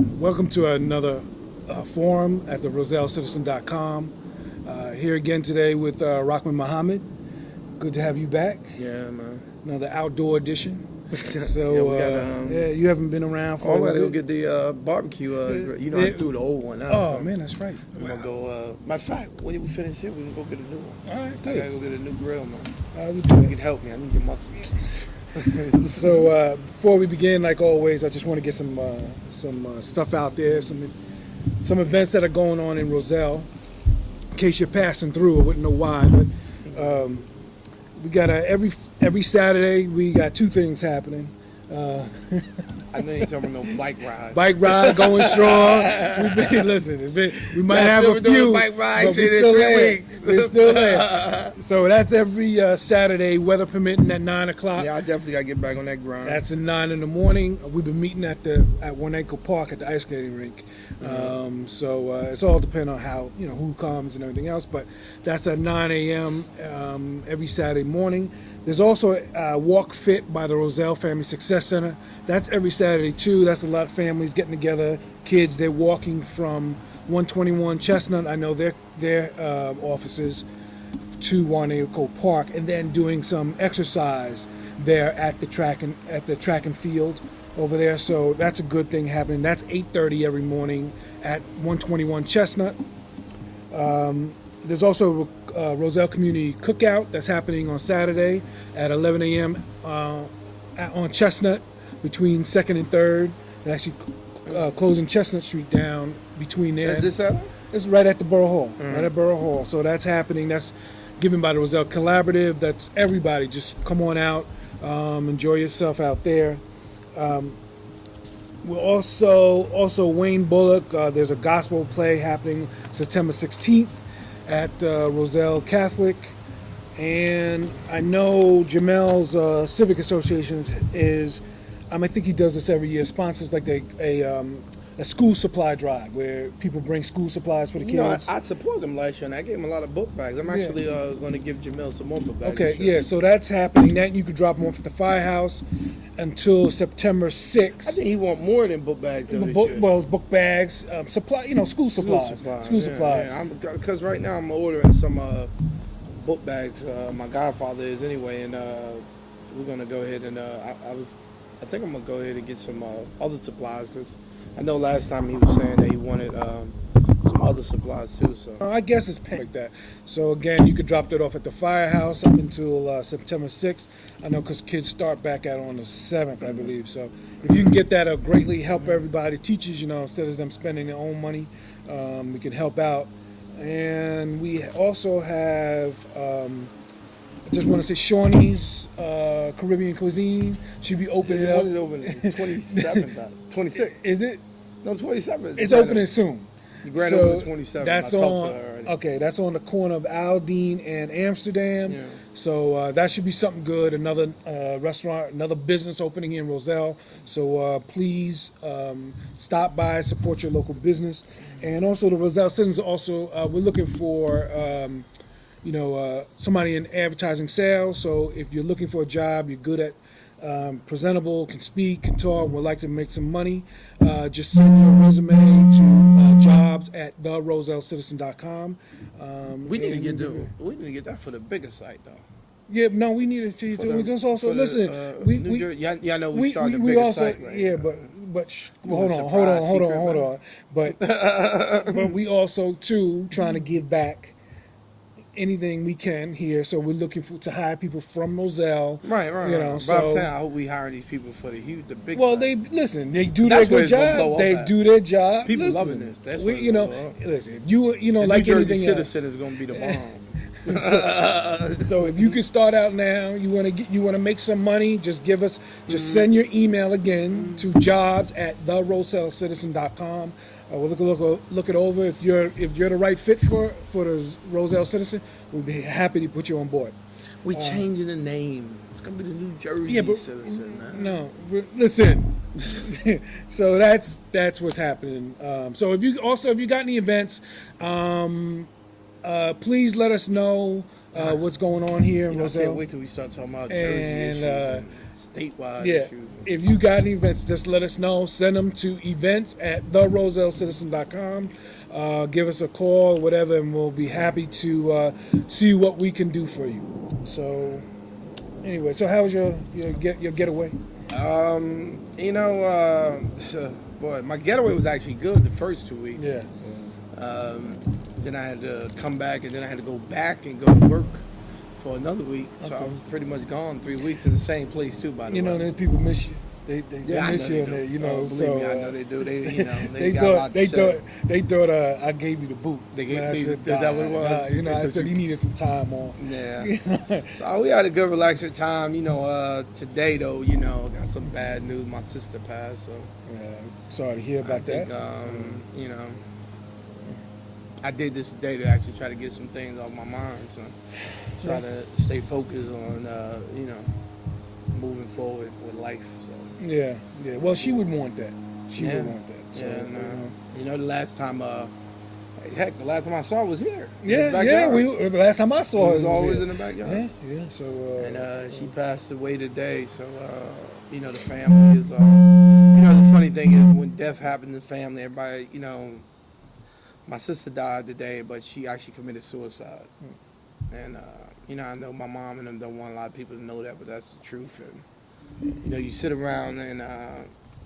Welcome to another forum at the RoselleCitizen.com. Here again today with Rahman Muhammad. Good to have you back. Yeah, man. Another outdoor edition. So, yeah, we got, yeah, you haven't been around for I'm a gonna go while. get the barbecue. I threw the old one out. Oh, so man, that's right. I'm gonna go. Matter of fact, when we finish here, we can go get a new one. All right, I good. gotta go get a new grill, man. We do You it. can help me. I need your muscles. So before we begin, like always, I just want to get some stuff out there, some events that are going on in Roselle. In case you're passing through, I wouldn't know why, but we got every Saturday we got two things happening. I know you ain't talking about no bike ride. Bike ride going strong. We might have a few, bike ride but shit in 3 weeks. We're still there. So that's every Saturday, weather permitting, at 9 o'clock. Yeah, I definitely gotta get back on that grind. That's at 9 in the morning. We've been meeting at One Ankle Park at the ice skating rink. So it's all depending on how, who comes and everything else. But that's at 9 a.m. Every Saturday morning. There's also Walk Fit by the Roselle Family Success Center. That's every Saturday too. That's a lot of families getting together. Kids, they're walking from 121 Chestnut. I know their offices to One Ankle Park, and then doing some exercise there at the track and field over there. So that's a good thing happening. That's 8:30 every morning at 121 Chestnut. There's also a Roselle Community Cookout that's happening on Saturday at 11 a.m. On Chestnut between 2nd and 3rd. They're actually closing Chestnut Street down between there. Is this happening? It's right at the Borough Hall. Right at Borough Hall. So that's happening. That's given by the Roselle Collaborative. That's everybody. Just come on out. Enjoy yourself out there. We're also Wayne Bullock. There's a gospel play happening September 16th at Roselle Catholic, and I know Jamel's Civic Association is. I think he does this every year. Sponsors like a school supply drive where people bring school supplies for the kids. I supported them last year, and I gave them a lot of book bags. I'm actually going to give Jamel some more book bags. Okay, yeah. So that's happening. That you could drop them off at the firehouse until September 6th. I think he want more than book bags though this year. Well, it's book bags, school supplies. School supplies. Yeah. Because right now I'm ordering some book bags. My godfather is anyway, and we're gonna go ahead and I think I'm gonna go ahead and get some other supplies because I know last time he was saying that he wanted some other supplies too. So I guess it's like that. So again, you could drop that off at the firehouse up until September 6th. I know because kids start back out on the 7th, I believe. So if you can get that, it'll greatly help everybody. Teachers, instead of them spending their own money, we can help out. And we also have, I just want to say, Shawnee's Caribbean Cuisine should be opening up. When is it opening? 27th, 26th. Is it? No, 27th. It's opening soon. The grand opening 27th. That's I talked on. to her already. Okay, that's on the corner of Aldine and Amsterdam. Yeah. So that should be something good. Another restaurant, another business opening in Roselle. So please stop by, support your local business, and also the Roselle Citizens. Also, we're looking for somebody in advertising sales. So if you're looking for a job, you're good at presentable, can speak, can talk, would like to make some money, just send your resume to jobs at therosellecitizen.com. We need to get that for the bigger site though. Yeah, no, we need to. We just also listen. I know we started the bigger site, right? Yeah, but hold on. But we also too trying to give back anything we can here. So we're looking to hire people from Roselle. Right. But I'm saying I hope we hire these people for the big. Well, site. they do their good job. They do their job. People loving this. That's what listen. Like anything else, Citizen is going to be the bomb. So if you can start out now, you want to make some money, just send your email again to jobs at therosellecitizen.com. We'll look it over. If you're the right fit for the Roselle Citizen, we'll be happy to put you on board. We changing the name. It's gonna be the New Jersey Citizen, man. No, listen. So that's what's happening. So if you got any events, please let us know what's going on here in Roselle. I can't wait till we start talking about Jersey issues and statewide Yeah, issues. if you got any events, just let us know. Send them to events@therosellecitizen.com. Give us a call, whatever, and we'll be happy to see what we can do for you. So, anyway, so how was your getaway? You know, boy, my getaway was actually good the first 2 weeks. Yeah. Then I had to come back, and then I had to go back and go to work for another week. So I was pretty much gone 3 weeks in the same place too. By the way, You know, there's people miss you. They miss you, and you know. Believe So me, I know they do. They they got a lot to say. thought I gave you the boot. They gave And I me- said, is that what it was? You know, I said he needed some time off. Yeah. So we had a good relaxing time. You know, today though, you know, got some bad news. My sister passed. So Sorry to hear I about think, that. you know, I did this today to actually try to get some things off my mind. So try to stay focused on, you know, moving forward with life. So. Yeah. Well, she would want that. She would want that. So, you know, the last time, heck, the last time I saw her was here. Yeah. The last time I saw her, It was it always here. in the backyard. Yeah. So. And she passed away today. So, you know, the family is, you know, the funny thing is when death happened in the family, everybody, you know, my sister died today, but she actually committed suicide. And, you know, I know my mom and them don't want a lot of people to know that, but that's the truth. And, you know, you sit around and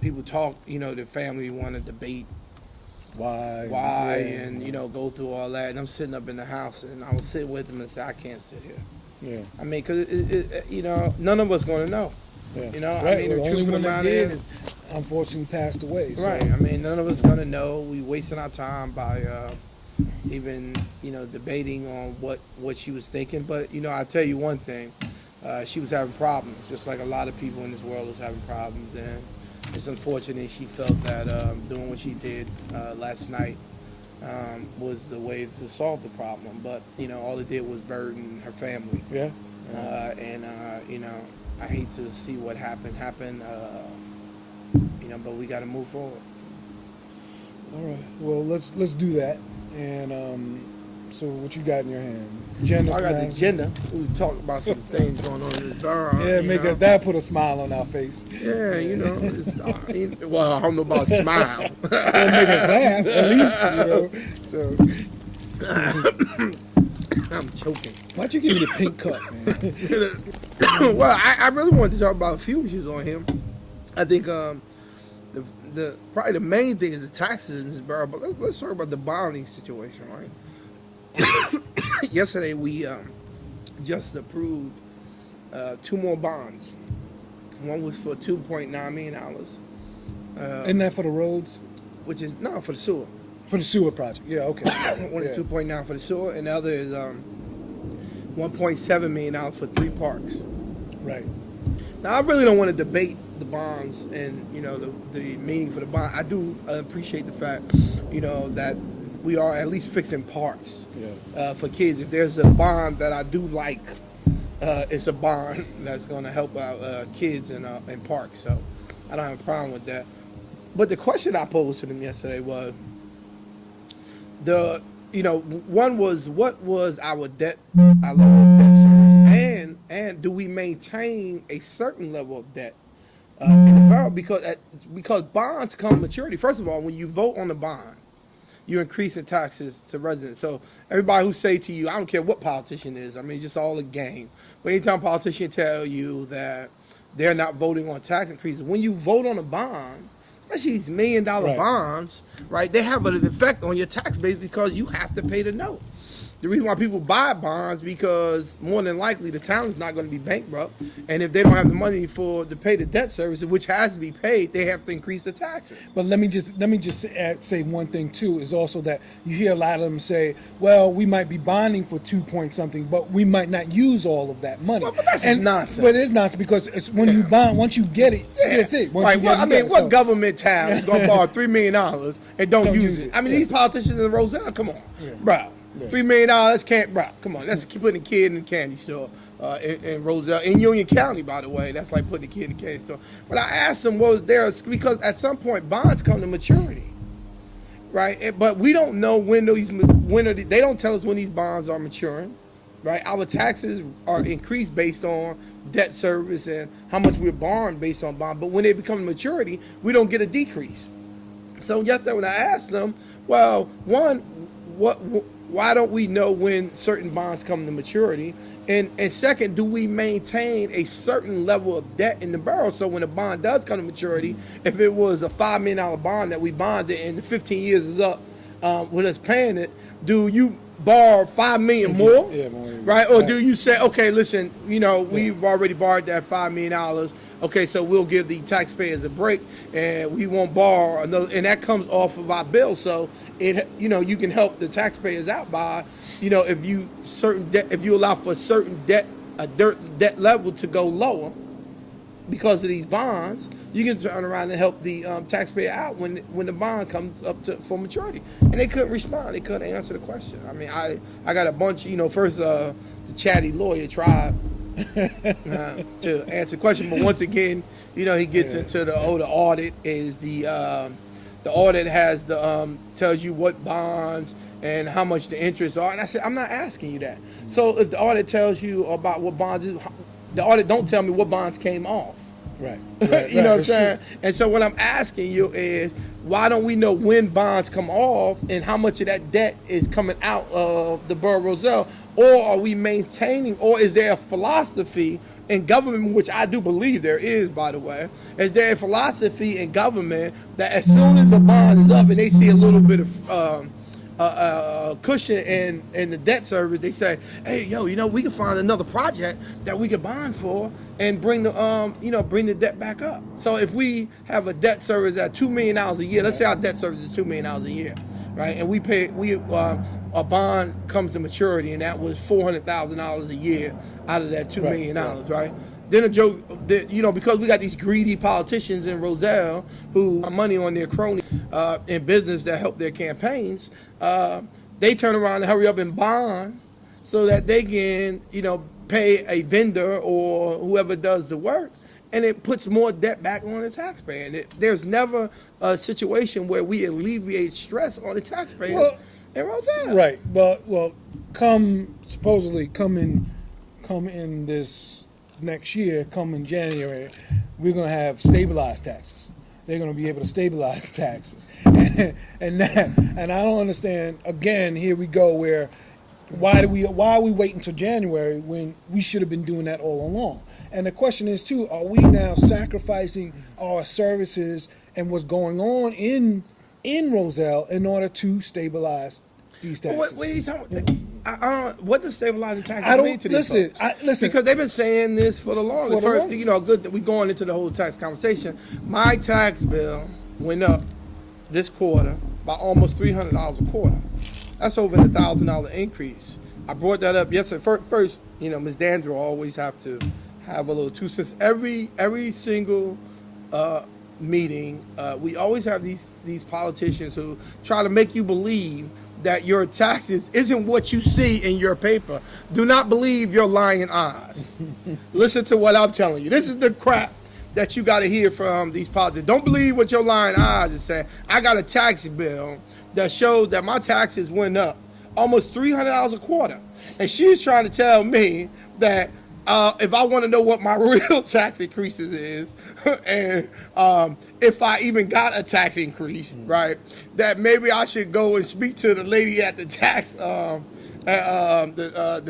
people talk, you know, the family want to debate why, and, you know, go through all that. And I'm sitting up in the house, and I was sitting with them and said, I can't sit here. Yeah. I mean, because, you know, none of us going to know. Yeah. You know, Right. I mean, The the only truth of one the that matter did is, unfortunately passed away. So. right. I mean, none of us going to know. We wasting our time by even, you know, debating on what she was thinking. But, you know, I'll tell you one thing. She was having problems, just like a lot of people in this world was having problems. And it's unfortunate she felt that doing what she did last night was the way to solve the problem. But, you know, all it did was burden her family. Yeah. And, you know, I hate to see what happened, you know, but we got to move forward. All right. Well, let's do that. And so, what you got in your hand? Agenda. I got the agenda. We talk about some things going on in the borough. Yeah, make us that put a smile on our face. Yeah, you know. Well, I don't know about smile. It'll make us laugh at least, you know. So I'm choking. why'd you give me the pink cup, man? Well, I really wanted to talk about a few issues on him. I think the probably the main thing is the taxes in this borough. But let's talk about the bonding situation, right? Yesterday we just approved 2 more bonds. One was for $2.9 million, Isn't that for the roads? which is no for the sewer. For the sewer project? Yeah. Okay. One is 2.9 for the sewer, and the other is $1.7 million for 3 parks. Right. Now I really don't want to debate the bonds and, you know, the meaning for the bond. I do appreciate the fact, you know, that we are at least fixing parks for kids. If there's a bond that I do like, it's a bond that's going to help out kids in parks. So I don't have a problem with that. But the question I posed to them yesterday was, one was, what was our level of debt service, and do we maintain a certain level of debt in the borough? Because bonds come maturity. First of all, when you vote on the bond, you're increasing taxes to residents. So everybody who say to you, I don't care what politician is, I mean, it's just all a game. But anytime a politician tell you that they're not voting on tax increases, when you vote on a bond, especially these $1 million bonds, right, they have an effect on your tax base because you have to pay the note. The reason why people buy bonds because more than likely the town is not going to be bankrupt, and if they don't have the money to pay the debt service, which has to be paid, they have to increase the taxes. But let me just say one thing too, is also that you hear a lot of them say, well, we might be bonding for 2 point something, but we might not use all of that money. Well, but that's nonsense. But it's nonsense because it's when you bond, once you get it, that's it. Once Right. you Well, get it, I you mean, get it. what So- government town is going to borrow $3 million and don't use it? I mean, Yeah. these politicians in Roselle, come on, bro. Yeah. $3 million can't, bro. Come on, that's putting a kid in the candy store in Roselle, in Union County, by the way. That's like putting a kid in the candy store. But I asked them what was there, because at some point bonds come to maturity, right? But we don't know when they don't tell us when these bonds are maturing. right? Our taxes are increased based on debt service and how much we're borrowing based on bond. But when they become maturity, we don't get a decrease. So yesterday when I asked them, well, one, why don't we know when certain bonds come to maturity? And second, do we maintain a certain level of debt in the borough so when a bond does come to maturity, if it was a $5 million bond that we bonded and the 15 years is up with us paying it, do you borrow $5 million more? Yeah, more. Right? Or do you say, okay, listen, we've already borrowed that $5 million. Okay, so we'll give the taxpayers a break and we won't borrow another, and that comes off of our bill. So you can help the taxpayers out by, if you allow for a certain debt level to go lower because of these bonds, you can turn around and help the taxpayer out when the bond comes up for maturity. And they couldn't respond. They couldn't answer the question. I mean, I got a bunch, first the chatty lawyer tried to answer the question, but once again, he gets into the audit is the audit has tells you what bonds and how much the interest are. And I said, I'm not asking you that. So if the audit tells you about what bonds is, the audit don't tell me what bonds came off. Right. You know what I'm saying? True. And so what I'm asking you is, why don't we know when bonds come off and how much of that debt is coming out of the Borough of Roselle? Or are we maintaining, or is there a philosophy in government, which I do believe there is, by the way, is there a philosophy in government that as soon as a bond is up and they see a little bit of cushion in the debt service, they say, hey, we can find another project that we could bond for and bring the debt back up. So if we have a debt service at $2 million a year, let's say our debt service is $2 million a year, right? And a bond comes to maturity, and that was $400,000 a year out of that $2 million, right? Then a joke, because we got these greedy politicians in Roselle who have money on their crony in business that help their campaigns, they turn around and hurry up and bond so that they can, pay a vendor or whoever does the work, and it puts more debt back on the taxpayer. And there's never a situation where we alleviate stress on the taxpayer in Roselle. Right. Well, come in this next year, come in January, we're going to have stabilized taxes. They're going to be able to stabilize taxes. And I don't understand, again, here we go where why are we waiting until January when we should have been doing that all along? And the question is too, are we now sacrificing our services and what's going on in Roselle in order to stabilize these taxes? What are you talking about? What does stabilizing taxes mean to these folks? Listen, because they've been saying this for the longest. Good that we're going into the whole tax conversation. My tax bill went up this quarter by almost $300 a quarter. That's over a $1,000 increase. I brought that up yesterday. First, Ms. Dandra always have to have a little 2 cents. Every single meeting, we always have these politicians who try to make you believe that your taxes isn't what you see in your paper. Do not believe your lying eyes. Listen to what I'm telling you. This is the crap that you got to hear from these politicians. Don't believe what your lying eyes are saying. I got a tax bill that shows that my taxes went up almost $300 a quarter. And she's trying to tell me that if I want to know what my real tax increases is, and if I even got a tax increase, right, that maybe I should go and speak to the lady at the tax, the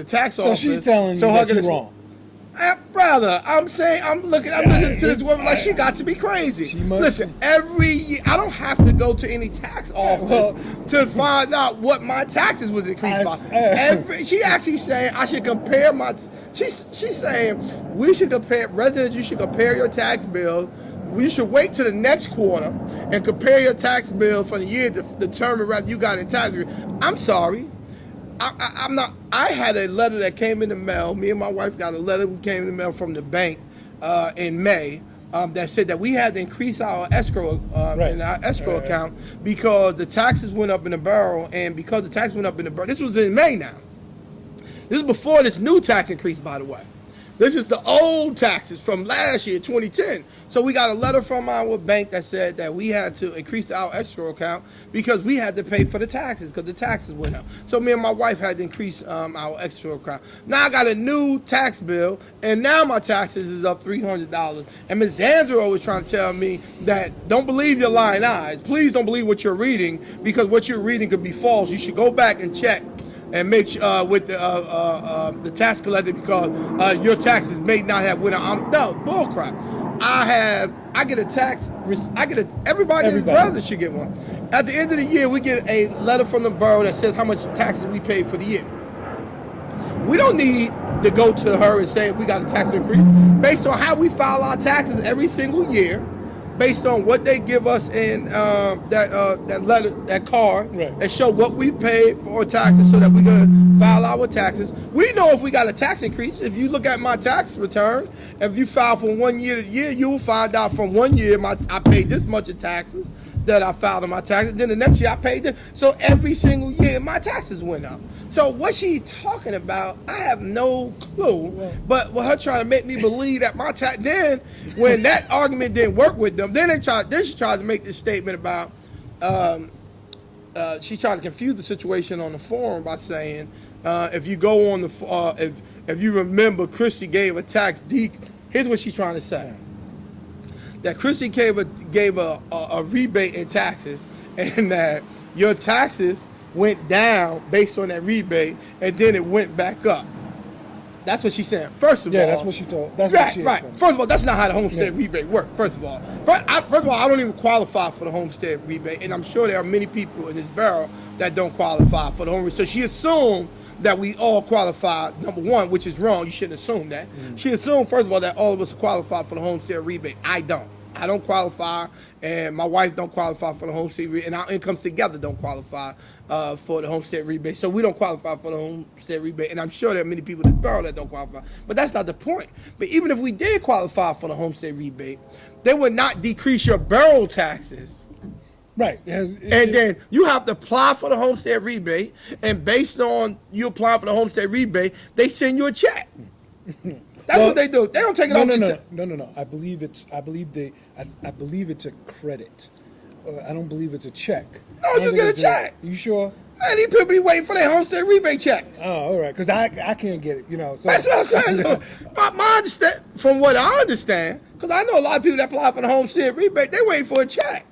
tax office. So she's telling you that you're wrong. Brother, I'm listening to this woman like she got to be crazy. Listen, every year, I don't have to go to any tax office to find out what my taxes was increased by. She actually saying I should compare she's saying we should compare, residents, you should compare your tax bill. You should wait till the next quarter and compare your tax bill for the year to determine whether you got a tax. I'm sorry. I'm not. I had a letter that came in the mail. Me and my wife got a letter that came in the mail from the bank in May that said that we had to increase our escrow in our escrow account because the taxes went up in the borough, and because the tax went up in the borough, this was in May now. This is before this new tax increase, by the way. This is the old taxes from last year, 2010. So we got a letter from our bank that said that we had to increase our escrow account because we had to pay for the taxes because the taxes went up. So me and my wife had to increase our escrow account. Now I got a new tax bill, and now my taxes is up $300. And Ms. Danzero was trying to tell me that don't believe your lying eyes. Please don't believe what you're reading because what you're reading could be false. You should go back and check and make sure with the tax collector because your taxes may not have went out. No, bull crap. I get a tax. Everybody and his brother should get one. At the end of the year, we get a letter from the borough that says how much taxes we paid for the year. We don't need to go to her and say if we got a tax increase based on how we file our taxes every single year. Based on what they give us in that letter, that card, right, and show what we paid for taxes so that we're going to file our taxes. We know if we got a tax increase. If you look at my tax return, if you file from 1 year to year, you will find out from 1 year I paid this much in taxes that I filed on my taxes. Then the next year I paid this. So every single year my taxes went up. So what she's talking about, I have no clue. But with her trying to make me believe that my tax, then when that argument didn't work with them, then she tried to make this statement about, she tried to confuse the situation on the forum by saying, if you go on the, if you remember, Christie gave a tax here's what she's trying to say. That Christie gave a rebate in taxes, and that your taxes went down based on that rebate, and then it went back up. That's what she's saying. First of all, that's what she told. That's right, what she right. explained. First of all, that's not how the homestead rebate works. First of all, I don't even qualify for the homestead rebate, and I'm sure there are many people in this borough that don't qualify for the homestead. So she assumed that we all qualify. Number one, which is wrong. You shouldn't assume that. She assumed, first of all, that all of us qualify for the homestead rebate. I don't. I don't qualify, and my wife don't qualify for the homestead rebate, and our incomes together don't qualify for the homestead rebate. So we don't qualify for the homestead rebate, and I'm sure there are many people in this borough that don't qualify. But that's not the point. But even if we did qualify for the homestead rebate, they would not decrease your borough taxes. Right. Then you have to apply for the homestead rebate, and based on you applying for the homestead rebate, they send you a check. That's what they do. They don't take it off. No. I believe it's a credit. I don't believe it's a check. No, you get a check. You sure? Man, these people be waiting for their homestead rebate checks. Oh, all right. Because I can't get it. So. That's what I'm saying. So, my understand, from what I understand, because I know a lot of people that apply for the homestead rebate, they waiting for a check.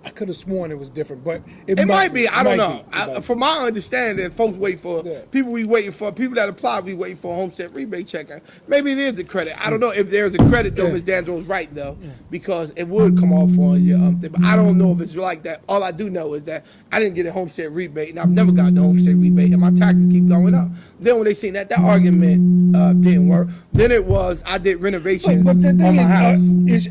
I could have sworn it was different, but it might be. I don't know. From my understanding, folks wait for people that apply. We waiting for a homestead rebate check. Maybe it is a credit. I don't know if there's a credit though. Ms. Danzo's right though, because it would come off on your thing. But I don't know if it's like that. All I do know is that I didn't get a homestead rebate, and I've never gotten a homestead rebate, and my taxes keep going up. Then when they seen that argument didn't work, then it was I did renovations but the thing on my house.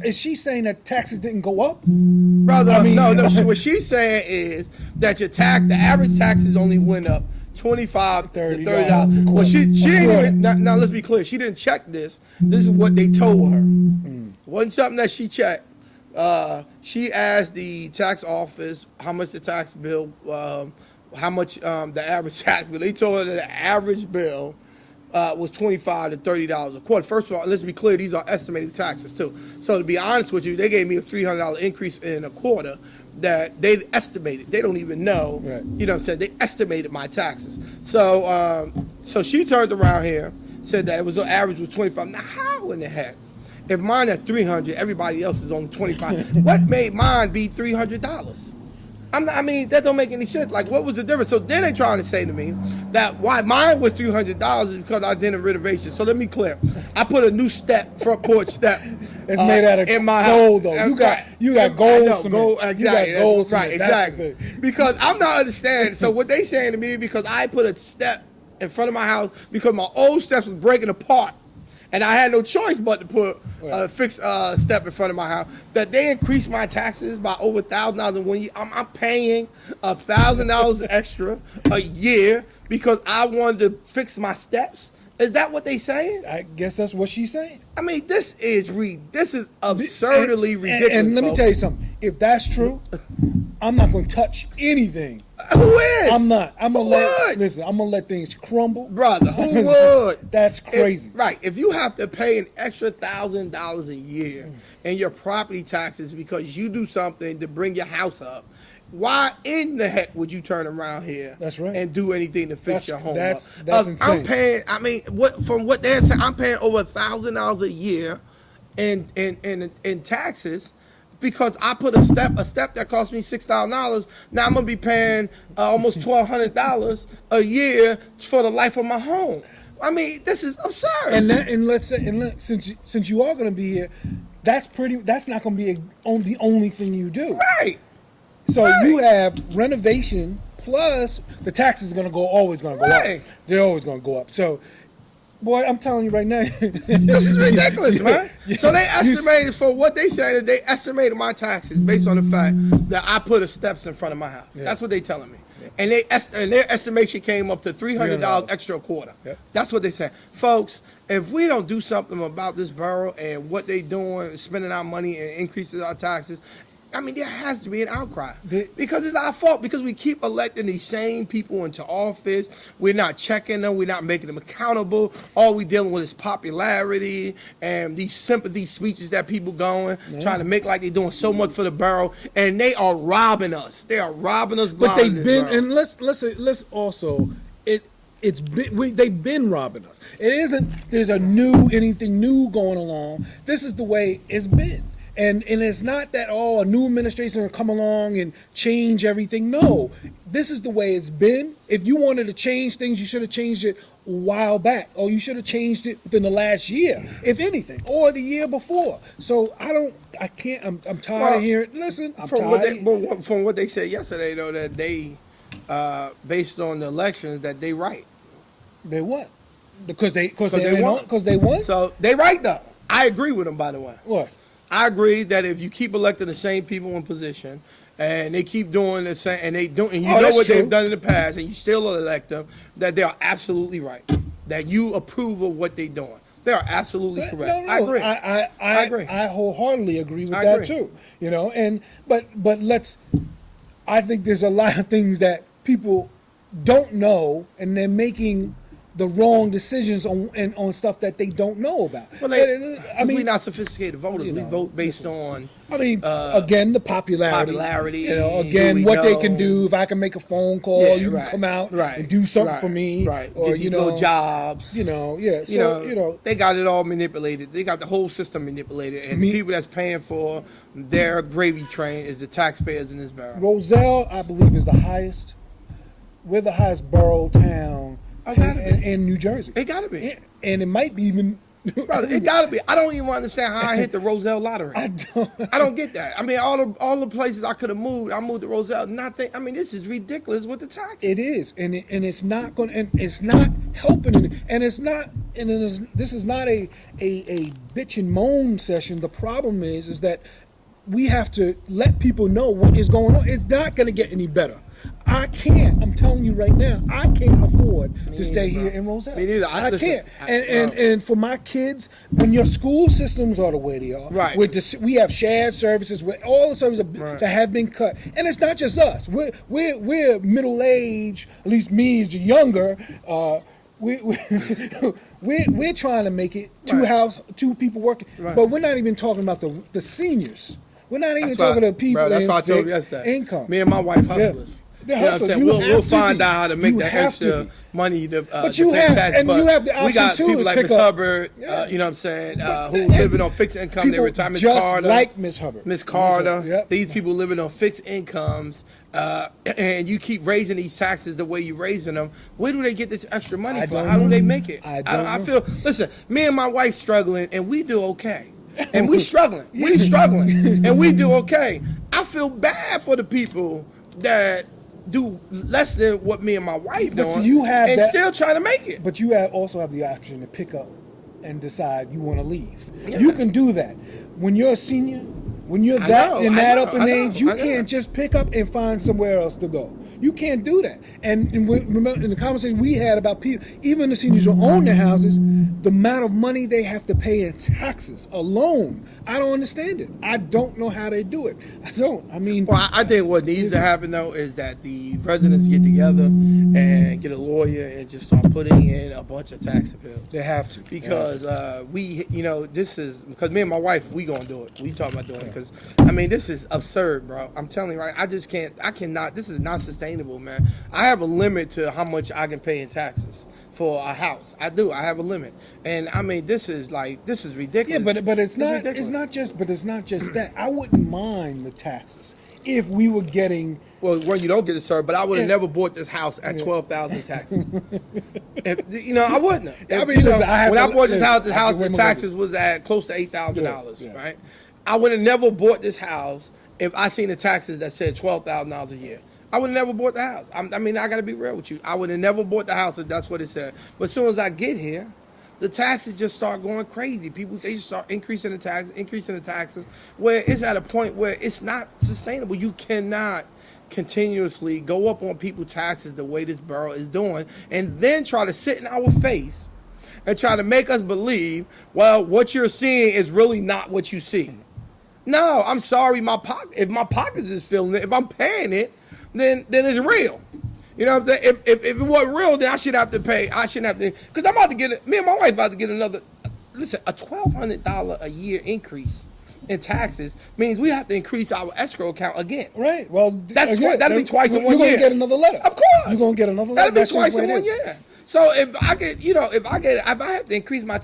Is she saying that taxes didn't go up? Brother, no. What she's saying is that the average taxes only went up $25 to $30. Well, she didn't even. Now let's be clear. She didn't check this. This is what they told her. Wasn't something that she checked. She asked the tax office how much the tax bill, how much the average tax bill. They told her that the average bill was $25 to $30 a quarter. First of all, let's be clear, these are estimated taxes too. So to be honest with you, they gave me a $300 increase in a quarter that they estimated. They don't even know. Right. You know what I'm saying? They estimated my taxes. So so she turned around here, said that it was the average was $25. Now how in the heck? If mine at $300, everybody else is only $25. What made mine be $300? I mean, that don't make any sense. Like, what was the difference? So then they trying to say to me that why mine was $300 is because I did a renovation. So let me clear. I put a new front porch step. It's made out of in my gold, house. though. You got gold cement. Gold, exactly. You got gold cement. Right, exactly. Because I'm not understanding. So what they saying to me, because I put a step in front of my house because my old steps was breaking apart. And I had no choice but to put a fixed step in front of my house. That they increased my taxes by over $1,000 in 1 year. I'm paying $1,000 extra a year because I wanted to fix my steps. Is that what they saying? I guess that's what she's saying. I mean, this is absurdly ridiculous. And let me tell you something. If that's true, I'm not going to touch anything Who is? I'm not. I'm gonna would? listen. I'm gonna let things crumble, Brother, who would? That's crazy. Right. If you have to pay an extra $1,000 a year in your property taxes because you do something to bring your house up, why in the heck would you turn around here? That's right. And do anything to fix your home that's, up? That's insane. I'm paying. I mean, from what they're saying, I'm paying over $1,000 a year in taxes. Because I put a step that cost me $6,000. Now I'm gonna be paying almost $1,200 a year for the life of my home. I mean, this is absurd. Since you are gonna be here, that's not gonna be the only thing you do. Right. So you have renovation plus the taxes are always gonna go up. They're always gonna go up. So. Boy, I'm telling you right now. This is ridiculous, man. So they estimated, for what they said, they estimated my taxes based on the fact that I put a steps in front of my house. Yeah. That's what they telling me. Yeah. And their estimation came up to $300 extra a quarter. Yeah. That's what they said. Folks, if we don't do something about this borough and what they doing, spending our money and increases our taxes, I mean, there has to be an outcry because it's our fault because we keep electing these same people into office. We're not checking them. We're not making them accountable. All we dealing with is popularity and these sympathy speeches that people going, trying to make like they're doing so much for the borough, and they are robbing us. They are robbing us. But they've been, and let's also they've been robbing us. It isn't there's anything new going along. This is the way it's been. And it's not that a new administration will come along and change everything. No, this is the way it's been. If you wanted to change things, you should have changed it a while back, or you should have changed it within the last year, if anything, or the year before. So I'm tired of hearing. Listen, from what they said yesterday, though, that they, based on the elections, that they right. They what? Because they won. So they right though. I agree with them, by the way. What? I agree that if you keep electing the same people in position and they keep doing the same, and what they've done in the past, and you still elect them, that they are absolutely right. That you approve of what they're doing. They are absolutely correct. No, I agree. I agree. I wholeheartedly agree with that too. You know, but I think there's a lot of things that people don't know, and they're making the wrong decisions on stuff that they don't know about. Well, we're not sophisticated voters. We vote based on. Again, the popularity. You know, again, what they can do. If I can make a phone call, you can come out and do something for me. Right. Or jobs. So they got it all manipulated. They got the whole system manipulated, and the people that's paying for their gravy train is the taxpayers in this borough. Roselle, I believe, is the highest. We're the highest borough town. In New Jersey. It gotta be. And it might be even. Brother, it gotta be. I don't even understand how I hit the Roselle lottery. I don't get that. I mean, all the places I could have moved, I moved to Roselle. I mean, this is ridiculous with the taxes. It is, and it's not going, and it's not helping, and it's not, and this is not a bitch and moan session. The problem is that we have to let people know what is going on. It's not going to get any better. I'm telling you right now, I can't afford to stay here in Roselle. Me neither. I can't. And for my kids, when your school systems are the way they are, right. We have shared services, with all the services that have been cut. And it's not just us. We're middle age, at least me as younger, we're trying to make it two people working. Right. But we're not even talking about the seniors. We're not even talking to people in fixed income. Me and my wife hustlers. The hustle. We'll find out how to make that extra money to but you have the option. We got too people like Miss Hubbard, you know what I'm saying, who living on fixed income. They retire. Miss Carter, like Miss Hubbard. Miss Carter. These people living on fixed incomes, and you keep raising these taxes the way you're raising them. Where do they get this extra money from? How do they make it? I feel. Listen, me and my wife struggling, and we do okay. And we struggling. We struggling, and we do okay. I feel bad for the people that do less than what me and my wife doing, still trying to make it. But you also have the option to pick up and decide you want to leave. Yeah. You can do that. When you're a senior, when you're that up in age, you can't just pick up and find somewhere else to go. You can't do that. And remember in the conversation we had about people, even the seniors who own their houses, the amount of money they have to pay in taxes alone. I don't understand it. I don't know how they do it. I don't. I mean, well, I think what needs to happen though is that the residents get together and get a lawyer and just start putting in a bunch of tax bills. they have to Because this is because me and my wife, we gonna do it. We talking about doing it because I mean this is absurd, bro. I'm telling you, right? I just can't. I cannot. This is not sustainable, man. I have a limit to how much I can pay in taxes for a house. I do. I have a limit, and I mean this is ridiculous. Yeah, but it's not. ridiculous. It's not just. But it's not just that. I wouldn't mind the taxes if we were getting. Well, when you don't get it, sir, but I would have never bought this house at 12,000 taxes. I wouldn't have. I mean, listen, when I bought this house, the taxes was at close to $8,000, right? I would have never bought this house if I seen the taxes that said $12,000 a year. I would have never bought the house. I mean, I got to be real with you. I would have never bought the house if that's what it said. But as soon as I get here, the taxes just start going crazy. People, they just start increasing the taxes, where it's at a point where it's not sustainable. You cannot continuously go up on people's taxes the way this borough is doing and then try to sit in our face and try to make us believe, well, what you're seeing is really not what you see. No, I'm sorry, if my pocket is feeling it, if I'm paying it, then it's real. You know what I'm saying? If it wasn't real, then I shouldn't have to pay. I shouldn't have to, because I'm about to get me and my wife about to get another, listen, a $1,200 a year increase in taxes means we have to increase our escrow account again. Right. Well, that'll be twice in 1 year. You're gonna get another letter. Of course. You're gonna get another letter. That'll be twice in 1 year. So if I have to increase my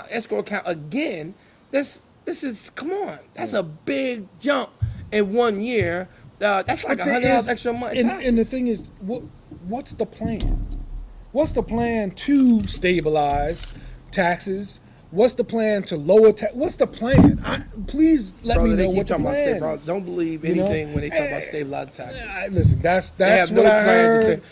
escrow account again, this is, come on, that's a big jump in 1 year. That's like $100 extra a month. And the thing is, what's the plan? What's the plan to stabilize taxes? What's the plan to lower tax? What's the plan? Please let me know what the plan is. Don't believe anything when they talk about stabilizing taxes. Listen, that's what I heard.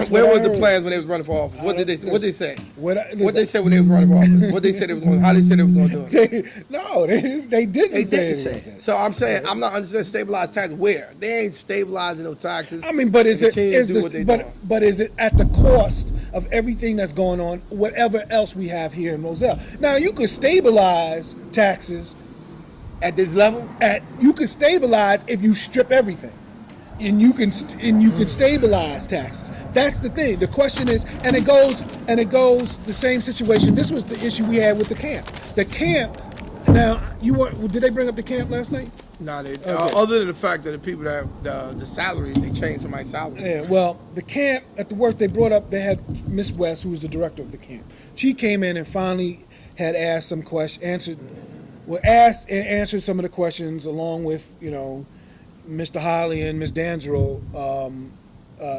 Where were the plans when they was running for office? What did they say? What they say? What they said when they was running for office? What they said they was going? How they said they was going to do it? No, they didn't say it. So I'm saying I'm not understanding stabilized taxes. Where they ain't stabilizing no taxes. I mean, but is it at the cost of everything that's going on, whatever else we have here in Roselle? Now you could stabilize taxes at this level. You could stabilize if you strip everything, and you can stabilize taxes. That's the thing. The question is, and it goes the same situation. This was the issue we had with the camp. The camp. Now, did they bring up the camp last night? No, they other than the fact that the people that the salaries, they changed somebody's salary. Yeah, well, the camp at the work they brought up, they had Miss West, who was the director of the camp. She came in and finally had asked some questions, answered some of the questions along with Mr. Holly and Ms. Danzero,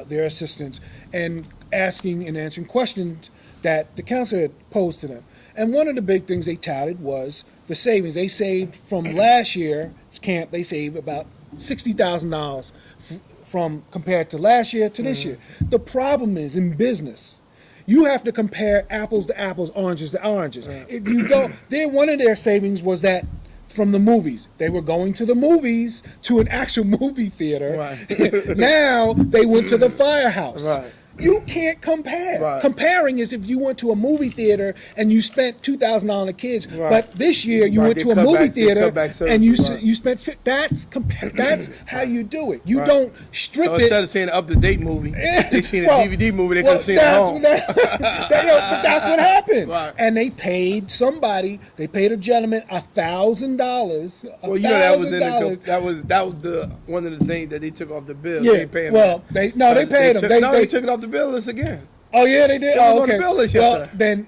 their assistants, and asking and answering questions that the council had posed to them. And one of the big things they touted was the savings. They saved from last year's camp, they saved about $60,000 from compared to last year to this year. The problem is in business, you have to compare apples to apples, oranges to oranges. Right. If you go, one of their savings was that from the movies. They were going to the movies, to an actual movie theater. Right. Now they went to the firehouse. Right. You can't compare. Right. Comparing is if you went to a movie theater and you spent $2,000 on the kids, right. But this year you went to a movie theater and you spent. That's how you do it. You don't strip it. Instead of seeing an up-to-date movie, they seen a DVD movie. They could have seen it at home. That's what happened. Right. And they paid somebody. They paid a gentleman $1,000. Well, that was the one of the things that they took off the bill. Yeah. They paid him. They paid him. They took it off the bill list again. Oh yeah, they did. On okay. the bill list well, then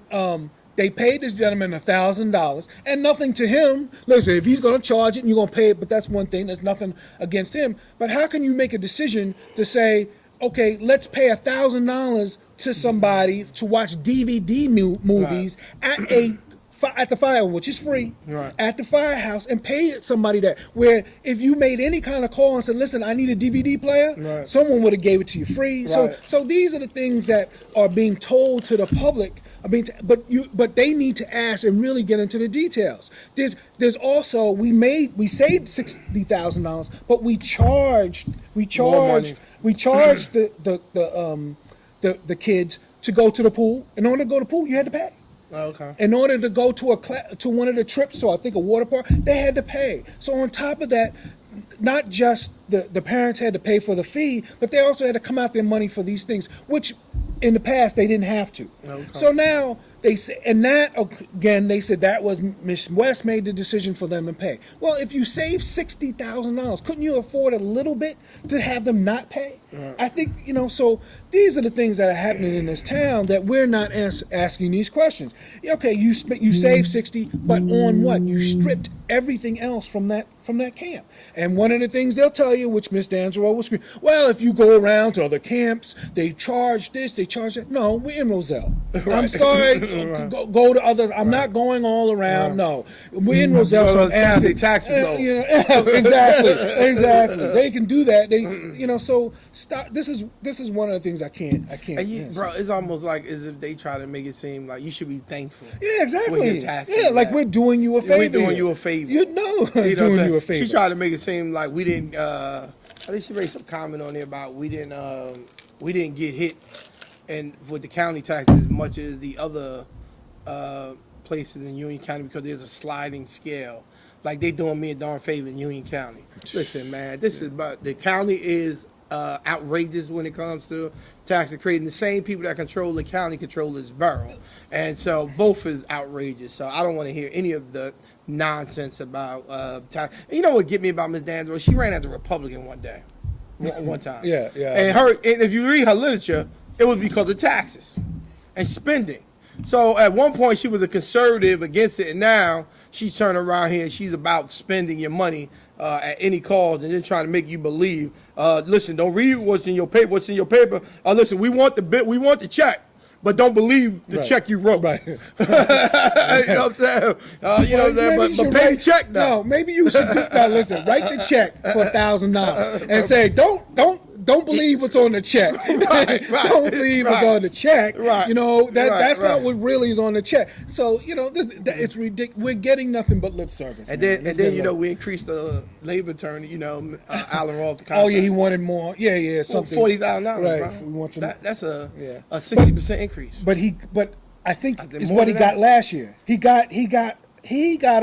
they paid this gentleman $1,000, and nothing to him. Listen, if he's going to charge it and you're going to pay it, but that's one thing. There's nothing against him. But how can you make a decision to say, okay, let's pay $1,000 to somebody to watch DVD movies at a at the fire, which is free, Right. at the firehouse, and pay somebody that. Where if you made any kind of call and said, "Listen, I need a DVD player," Right. someone would have gave it to you free. Right. So these are the things that are being told to the public. But they need to ask and really get into the details. There's also we saved $60,000, but we charged the kids to go to the pool. In order to go to the pool, you had to pay. Okay. In order to go to to one of the trips, so I think a water park, they had to pay. So on top of that, not just the parents had to pay for the fee, but they also had to come out their money for these things, which in the past they didn't have to. Okay. So now they say, and that again, they said that was Miss West made the decision for them to pay. Well, if you save $60,000, couldn't you afford a little bit to have them not pay? Right. I think so. These are the things that are happening in this town that we're not asking these questions. Okay, you saved 60, but on what? You stripped everything else from that camp. And one of the things they'll tell you, which Miss D'Angelo will scream, well, if you go around to other camps, they charge this, they charge that. No, we're in Roselle. Right. I'm sorry, Right. go to others. I'm not going all around. Right. No, we're in Roselle. So I'm asking, taxes though. Exactly. They can do that. So stop. This is one of the things I can't. And bro, it's almost like as if they try to make it seem like you should be thankful. Yeah, exactly. With your taxes. Yeah, like we're doing you a favor. We're doing you a favor. You know, doing you a favor. She tried to make it seem like we didn't. I think she made some comment on there about we didn't get hit, and with the county taxes as much as the other places in Union County because there's a sliding scale. Like they doing me a darn favor in Union County. Listen, man, this is about the county is outrageous when it comes to tax and creating. The same people that control the county control this borough, and so both is outrageous. So I don't want to hear any of the nonsense about tax. You know what get me about Ms. D'Angelo? She ran as a Republican one day, one time. Yeah. And if you read her literature, it was because of taxes and spending. So at one point she was a conservative against it, and now she's turning around here and she's about spending your money at any cost, and then trying to make you believe. Listen, don't read what's in your paper. What's in your paper? Listen, we want the check, but don't believe the check you wrote. Right. You know what I'm saying? But pay the check now. No, maybe you should listen. Write the check for $1,000 and say, don't believe what's on the check. Right. Don't believe what's on the check. Right. That's not what really is on the check. So it's ridiculous. We're getting nothing but lip service. And then we increased the labor attorney. Alan Roth. Oh yeah, he wanted more. Yeah, something. $40,000. Right. Bro. We want that's a 60% increase. But I think it's what he got last year. He got a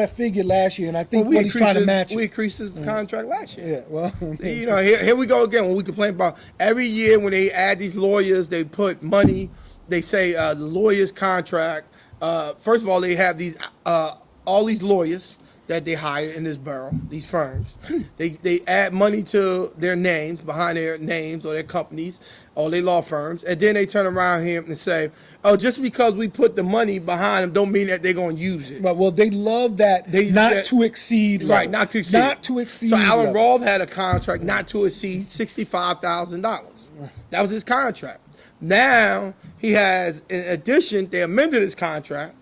figure last year, and I think what he's trying to match. We increased his contract last year. Yeah, well, here we go again. When we complain about every year when they add these lawyers, they put money. They say the lawyer's contract. First of all, they have these all these lawyers that they hire in this borough, these firms. They add money to their names, behind their names or their companies or their law firms, and then they turn around here and say, oh, just because we put the money behind them don't mean that they're going to use it. Right, well, they love that to exceed level. Right, not to exceed. Not to exceed So Alan level. Roth had a contract not to exceed $65,000. That was his contract. Now, he has, in addition, they amended his contract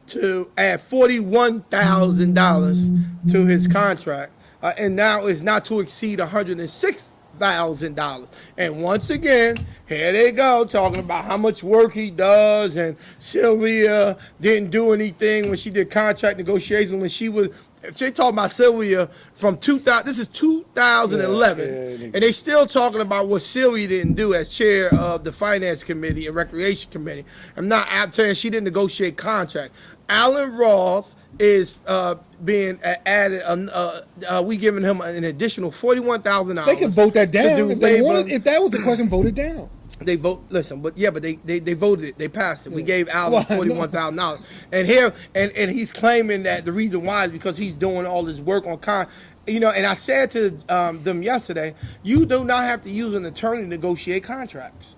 to add $41,000 to his contract. And now it's not to exceed $106,000. And once again, here they go talking about how much work he does, and Sylvia didn't do anything when she did contract negotiations when she talking about Sylvia from 2000. This is 2011, and they still talking about what Sylvia didn't do as chair of the Finance Committee and Recreation Committee. I'm telling you, she didn't negotiate contract. Alan Roth is being added. We giving him an additional $41,000. They can vote that down if they wanted. If that was the question, vote it down. They vote. Listen, but they voted it. They passed it. We gave Alan $41,000, and he's claiming that the reason why is because he's doing all this work on And I said to them yesterday, you do not have to use an attorney to negotiate contracts.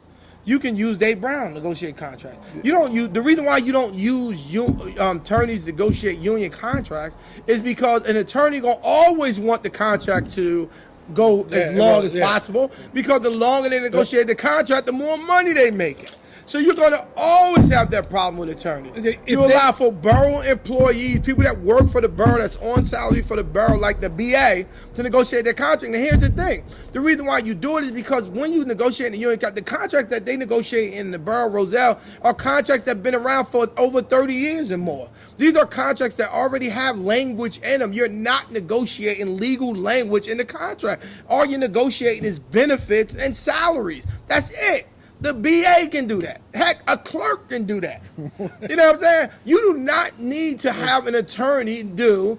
You can use Dave Brown to negotiate contracts. You don't use the reason why you don't use attorneys to negotiate union contracts is because an attorney gonna always want the contract to go as long as possible, because the longer they negotiate the contract, the more money they make. So you're going to always have that problem with attorneys. You allow for borough employees, people that work for the borough, that's on salary for the borough, like the BA, to negotiate their contract. And here's the thing. The reason why you do it is because when you negotiate the union, the contracts that they negotiate in the borough, Roselle, are contracts that have been around for over 30 years and more. These are contracts that already have language in them. You're not negotiating legal language in the contract. All you're negotiating is benefits and salaries. That's it. The BA can do that. Heck, a clerk can do that. You know what I'm saying? You do not need to have an attorney do.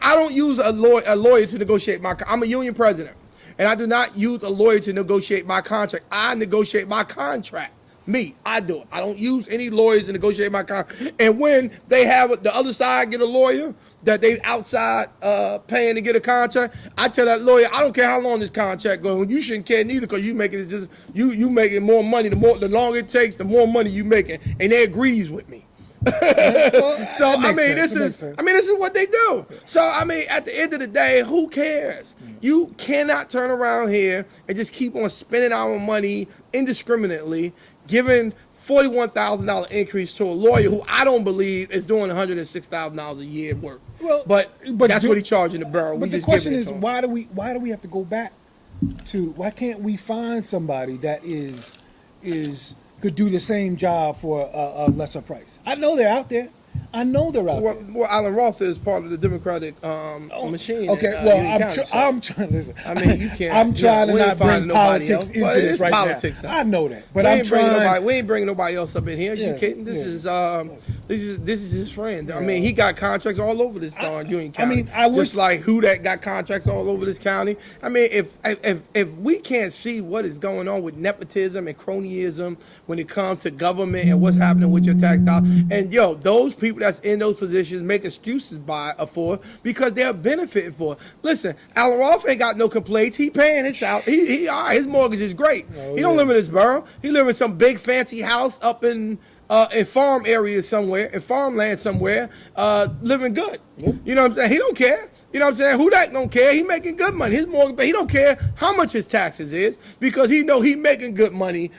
I don't use a lawyer to negotiate my. I'm a union president, and I do not use a lawyer to negotiate my contract. I negotiate my contract. I do it. I don't use any lawyers to negotiate my contract. And when they have the other side get a lawyer that they outside paying to get a contract, I tell that lawyer, I don't care how long this contract goes. You shouldn't care neither, because you making it just you making more money. The longer it takes, the more money you making, and they agrees with me. So I mean, this is what they do. So I mean, at the end of the day, who cares? You cannot turn around here and just keep on spending our money indiscriminately, giving $41,000 increase to a lawyer who I don't believe is doing $106,000 a year work. Well, but that's what he's charging the borough. But the question is, why do we have to go back to? Why can't we find somebody that could do the same job for a lesser price? I know they're out there. Well, Alan Roth is part of the Democratic machine. Okay, I'm trying. Listen, I mean, you can't. I'm trying to not bring politics into this right now. I know that, but I'm trying. We ain't bringing nobody else up in here. You kidding? This is his friend. I mean, he got contracts all over this Union County. I mean, just like Hudak got contracts all over this county. I mean, if we can't see what is going on with nepotism and cronyism when it comes to government and what's happening with your tax dollars, and those people that's in those positions make excuses for because they're benefiting for it. Listen, Alan Roth ain't got no complaints. He paying his out. He all right. His mortgage is great. He don't live in his borough. He live in some big fancy house up in farm areas somewhere, in farmland somewhere, living good. You know what I'm saying? He don't care. You know what I'm saying? Who that don't care? He making good money. His mortgage, but he don't care how much his taxes is, because he know he making good money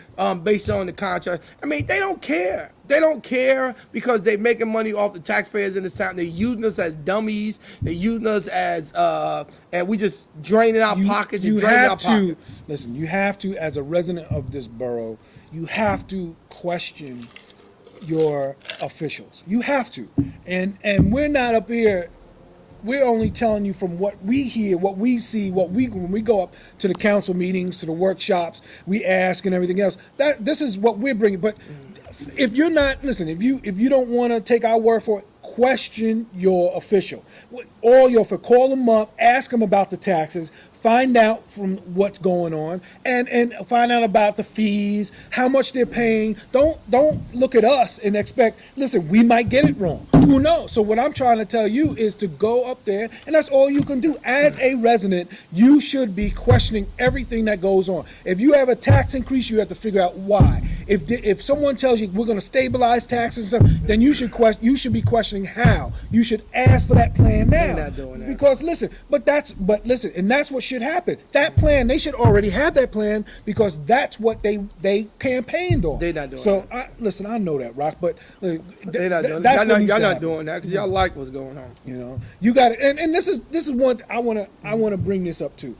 based on the contract. I mean, they don't care. They don't care because they making money off the taxpayers in this town. They're using us as dummies. They're using us as and we just draining our pockets and draining our pockets. Listen, you have to, as a resident of this borough, you have to question your officials. You have to. And we're not up here. We're only telling you from what we hear, what we see, when we go up to the council meetings, to the workshops, we ask and everything else. This is what we're bringing. But if you're not, listen, if you don't want to take our word for it, question your official. Call them up, ask them about the taxes, find out from what's going on, and find out about the fees, how much they're paying. Don't look at us and expect, listen, we might get it wrong. Who knows? So what I'm trying to tell you is to go up there, and that's all you can do. As a resident, you should be questioning everything that goes on. If you have a tax increase, you have to figure out why. If someone tells you we're going to stabilize taxes and stuff, then you should be questioning how. You should ask for that plan now. They're not doing that. Because listen, and that's what should happen. That plan, they should already have that plan, because that's what they campaigned on. They're not doing so that. Listen, I know that, Rock, but they're not doing that. Y'all not doing that because y'all like what's going on. You know, you got it. And this is one I want to bring this up to.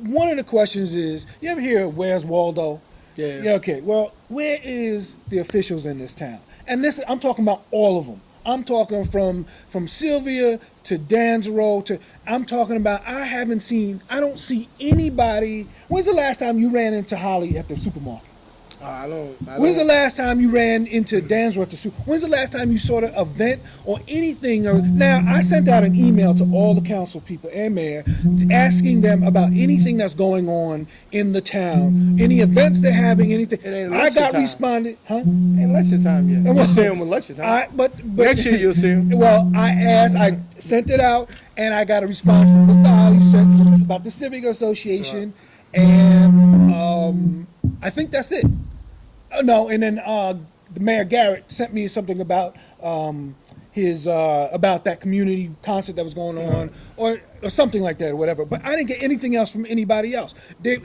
One of the questions is, you ever hear where's Waldo? Yeah. Okay. Well, where is the officials in this town? And I'm talking about all of them. I'm talking from Sylvia to Danzero I'm talking about, I don't see anybody. When's the last time you ran into Holly at the supermarket? I don't. When's the last time you ran into Danzero at the super? When's the last time you saw an event or anything? Now, I sent out an email to all the council people and mayor asking them about anything that's going on in the town, any events they're having, anything. I got responded, huh? Ain't election time yet. You'll see them with election time. But next year you'll see them. Well, I sent it out, and I got a response from Mr. Holly said about the Civic Association, right. And I think that's it. No, and then the Mayor Garrett sent me something about his about that community concert that was going on, or something like that, or whatever. But I didn't get anything else from anybody else.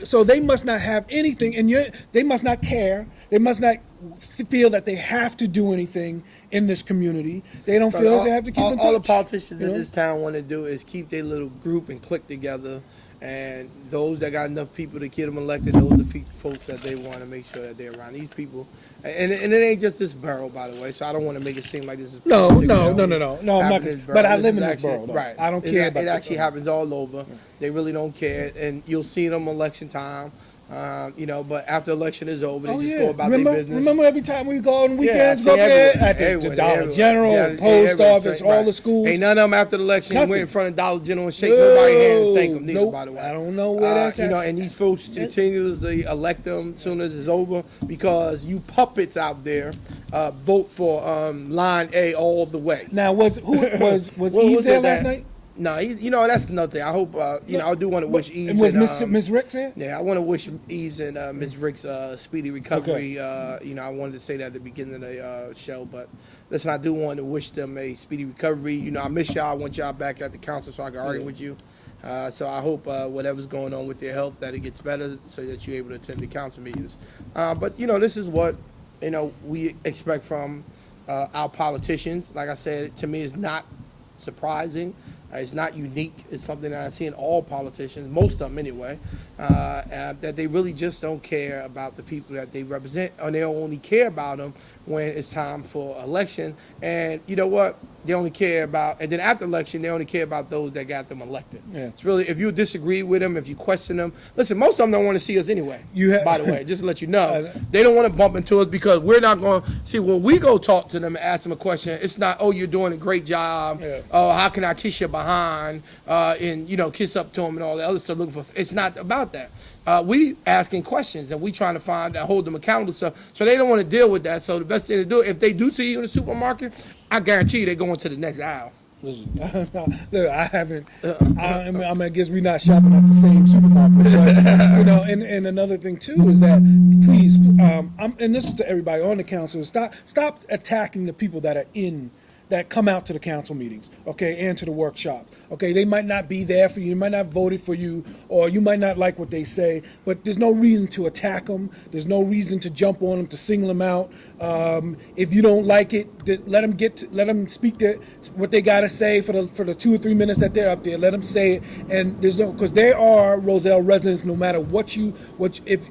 So they must not have anything, and they must not care. They must not feel that they have to do anything in this community. They don't feel that they have to keep in touch. All the politicians in this town want to do is keep their little group and clique together. And those that got enough people to get them elected, those are the folks that they want to make sure that they're around. These people, and it ain't just this borough, by the way. So I don't want to make it seem like this is no. I'm not. But I live in this borough, though. Right. I don't care. It actually happens all over. They really don't care, and you'll see them election time. But after election is over, they just go about their business. Remember every time we go on weekends, go up there at the Dollar General, post office, all the schools. Ain't none of them after the election went in front of Dollar General and shake nobody's hand and thank them. Neither, by the way. I don't know where that's at. And these folks continuously elect them as soon as it's over because you puppets out there vote for line A all the way. Now, was Eve there last night? No, that's nothing. I hope, I do want to wish Eves. And was Miss Ricks there? Yeah, I want to wish Eves and Ms. Ricks speedy recovery. Okay. I wanted to say that at the beginning of the show, but listen, I do want to wish them a speedy recovery. I miss y'all. I want y'all back at the council so I can argue with you. So I hope whatever's going on with your health, that it gets better so that you're able to attend the council meetings. But, this is what, we expect from our politicians. Like I said, to me, it's not surprising. It's not unique. It's something that I see in all politicians, most of them anyway, that they really just don't care about the people that they represent, or they only care about them when it's time for election. And you know what? They only care about, and then after election, they only care about those that got them elected. Yeah. It's really, if you disagree with them, if you question them, listen, most of them don't want to see us anyway. By the way, just to let you know, they don't want to bump into us because we're not going to see when we go talk to them and ask them a question. It's not, oh, you're doing a great job. Yeah. Oh, how can I kiss you behind? And kiss up to them and all that other stuff. Looking for. It's not about that. We asking questions and we trying to find and hold them accountable stuff. So they don't want to deal with that. So the best thing to do, if they do see you in the supermarket, I guarantee you they're going to the next aisle. Listen, look, I haven't. I guess we're not shopping at the same supermarkets, but and another thing too is that please, and this is to everybody on the council, stop attacking the people that come out to the council meetings, okay, and to the workshop. Okay, they might not be there for you, might not voted for you, or you might not like what they say, but there's no reason to attack them. There's no reason to jump on them, to single them out. If you don't like it, let them speak what they got to say for the 2 or 3 minutes that they're up there. Let them say it, and because they are Roselle residents, no matter if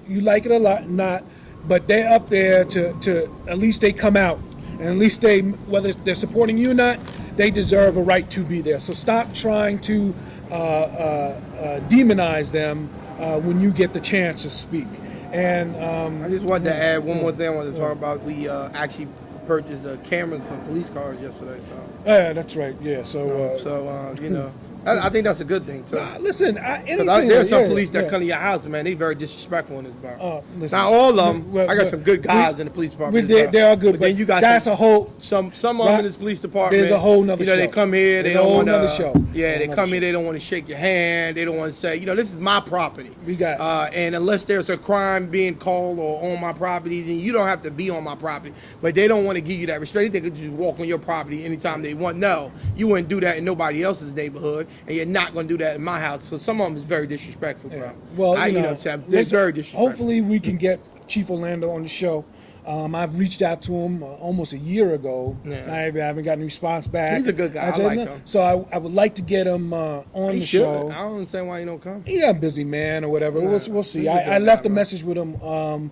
you like it or not, but they're up there to at least they come out. And at least whether they're supporting you or not, they deserve a right to be there. So stop trying to demonize them when you get the chance to speak. And I just wanted to add one more thing I wanted to talk about. We actually purchased cameras for police cars yesterday. So. Yeah, that's right. Yeah. I think that's a good thing too. Listen, there's some police that come to your house, man. They very disrespectful in this borough. Not all of them. I got some good guys in the police department. They are good, but then you got some of them in this police department. There's a whole nother show. They come here. They don't want to. Show. Yeah, they come here. They don't want to shake your hand. They don't want to say, this is my property. We got. And unless there's a crime being called or on my property, then you don't have to be on my property. But they don't want to give you that respect. They could just walk on your property anytime they want. No, you wouldn't do that in nobody else's neighborhood, and you're not going to do that in my house. So some of them is very disrespectful, bro. Yeah. Well, they're very disrespectful. Hopefully we can get Chief Orlando on the show. I've reached out to him almost a year ago. Yeah. I haven't gotten a response back. He's a good guy. I like him. So I would like to get him on the show. I don't understand why he don't come. He's a busy man or whatever. We'll see. I left a message with him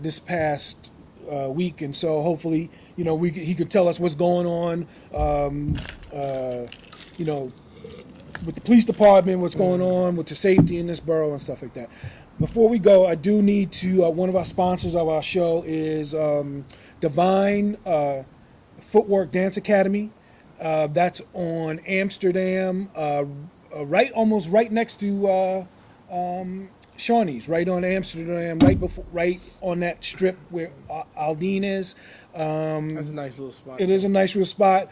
this past week, and so hopefully he could tell us what's going on. With the police department, what's going on with the safety in this borough and stuff like that. Before we go, I do need to, one of our sponsors of our show is Divine Footwork Dance Academy. That's on Amsterdam, almost right next to Shawnee's, right on Amsterdam, right on that strip where Aldine is. That's a nice little spot. It is a nice little spot.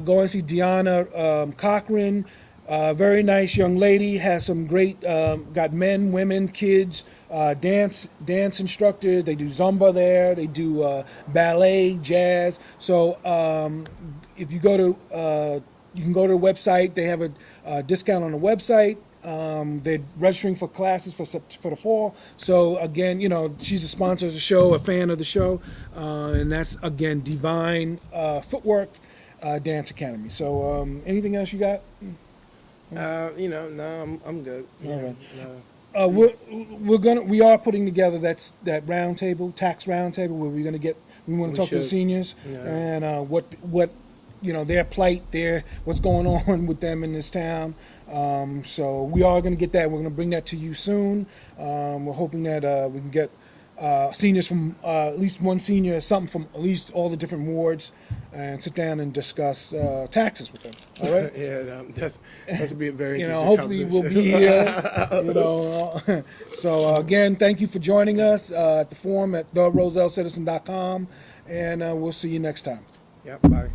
Go and see Deanna Cochran. Very nice young lady, has some great, got men, women, kids, dance instructors. They do Zumba there. They do ballet, jazz. So if you go to, you can go to the website. They have a discount on the website. They're registering for classes for the fall. So again, you know, she's a sponsor of the show, a fan of the show, and that's again Divine Footwork Dance Academy. So anything else you got? You know, no, I'm good. All right. No. We are putting together that round table, tax round table, where we want to talk to the should. seniors Yeah. and what you know, their plight, what's going on with them in this town. So we are going to get that. We're going to bring that to you soon. We're hoping that we can get seniors from at least one senior, something from at least all the different wards, and sit down and discuss taxes with them. All right. Yeah, that's be a very You know, interesting hopefully we'll be here. You know, so again, thank you for joining us at the forum at therosellecitizen.com, and we'll see you next time. Yep. Bye.